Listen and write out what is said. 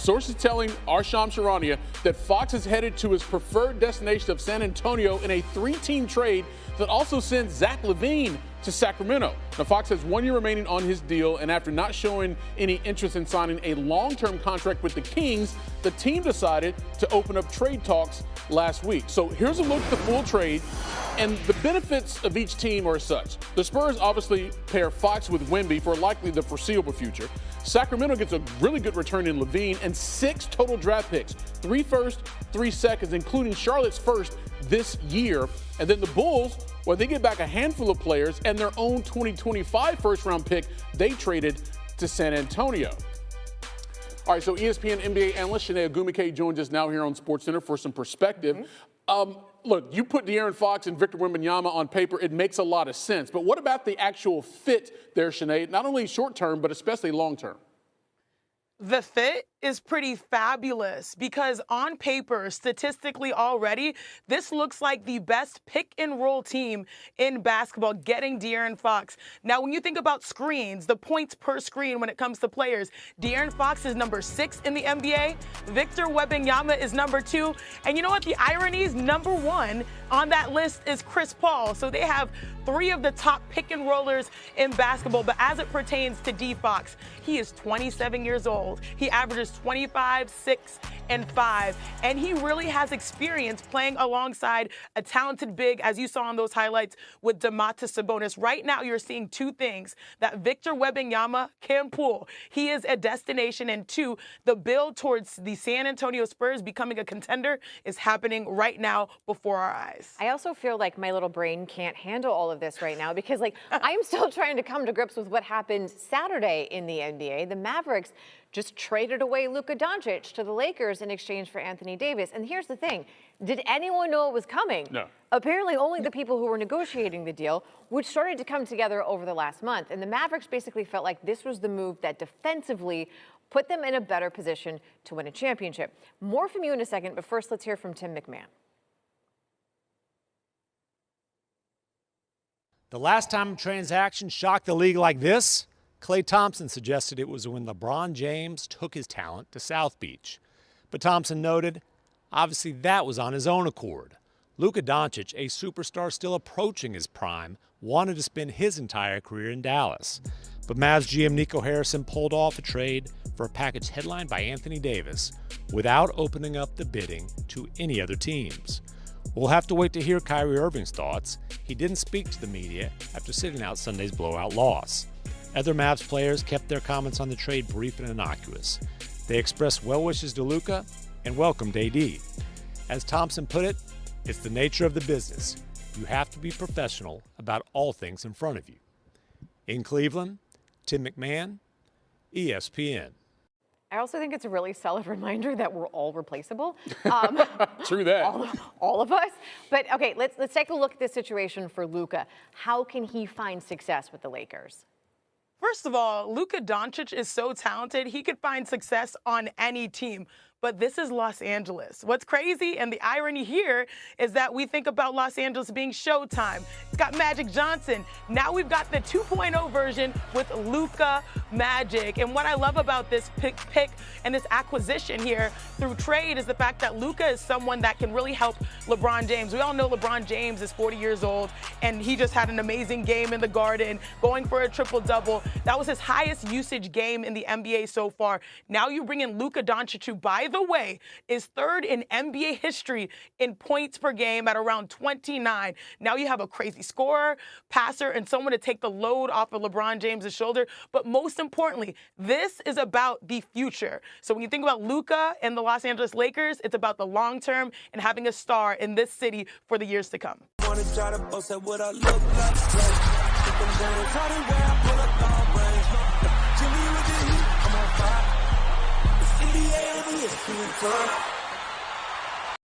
sources telling our Shams Charania that Fox is headed to his preferred destination of San Antonio in a 3-team trade that also sends Zach LaVine to Sacramento. Now, Fox has 1 year remaining on his deal, and after not showing any interest in signing a long-term contract with the Kings, the team decided to open up trade talks last week. So here's a look at the full trade, and the benefits of each team are as such. The Spurs obviously pair Fox with Wemby for likely the foreseeable future. Sacramento gets a really good return in LaVine and 6 total draft picks, 3 firsts, 3 seconds, including Charlotte's first this year. And then the Bulls, well, they get back a handful of players and their own 2025 first-round pick they traded to San Antonio. All right, so ESPN NBA analyst Shanae Ogumike joins us now here on SportsCenter for some perspective. Look, you put De'Aaron Fox and Victor Wembanyama on paper, it makes a lot of sense. But what about the actual fit there, Shanae? Not only short-term, but especially long-term. The fit is pretty fabulous because on paper, statistically already, this looks like the best pick-and-roll team in basketball, getting De'Aaron Fox. Now, when you think about screens, the points per screen when it comes to players, De'Aaron Fox is number 6 in the NBA. Victor Wembanyama is number 2. And you know what? The irony is number 1 on that list is Chris Paul. So they have 3 of the top pick-and-rollers in basketball. But as it pertains to D. Fox, he is 27 years old. He averages 25, 6, and 5, and he really has experience playing alongside a talented big, as you saw in those highlights with Domantas Sabonis. Right now, you're seeing 2 things that Victor Wembanyama can pull. He is a destination, and 2, the build towards the San Antonio Spurs becoming a contender is happening right now before our eyes. I also feel like my little brain can't handle all of this right now because, I'm still trying to come to grips with what happened Saturday in the NBA. The Mavericks just traded away Luka Doncic to the Lakers in exchange for Anthony Davis. And here's the thing. Did anyone know it was coming? No. Apparently only the people who were negotiating the deal, which started to come together over the last month. And the Mavericks basically felt like this was the move that defensively put them in a better position to win a championship. More from you in a second, but first let's hear from Tim McMahon. The last time a transaction shocked the league like this, Klay Thompson suggested it was when LeBron James took his talent to South Beach. But Thompson noted, obviously that was on his own accord. Luka Doncic, a superstar still approaching his prime, wanted to spend his entire career in Dallas. But Mavs GM Nico Harrison pulled off a trade for a package headlined by Anthony Davis without opening up the bidding to any other teams. We'll have to wait to hear Kyrie Irving's thoughts. He didn't speak to the media after sitting out Sunday's blowout loss. Other Mavs players kept their comments on the trade brief and innocuous. They expressed well wishes to Luka and welcomed AD. As Thompson put it, it's the nature of the business. You have to be professional about all things in front of you. In Cleveland, Tim McMahon, ESPN. I also think it's a really solid reminder that we're all replaceable. True that. All of us. But okay, let's take a look at this situation for Luka. How can he find success with the Lakers? First of all, Luka Doncic is so talented, he could find success on any team. But this is Los Angeles. What's crazy, and the irony here, is that we think about Los Angeles being Showtime. It's got Magic Johnson. Now we've got the 2.0 version with Luka Magic. And what I love about this pick and this acquisition here through trade is the fact that Luka is someone that can really help LeBron James. We all know LeBron James is 40 years old, and he just had an amazing game in the Garden, going for a triple-double. That was his highest usage game in the NBA so far. Now you bring in Luka Doncic, who, by the way, is 3rd in NBA history in points per game at around 29. Now you have a crazy scorer, passer, and someone to take the load off of LeBron James' shoulder. But most importantly, this is about the future. So when you think about Luka and the Los Angeles Lakers, it's about the long term and having a star in this city for the years to come. NBA on the ESPN.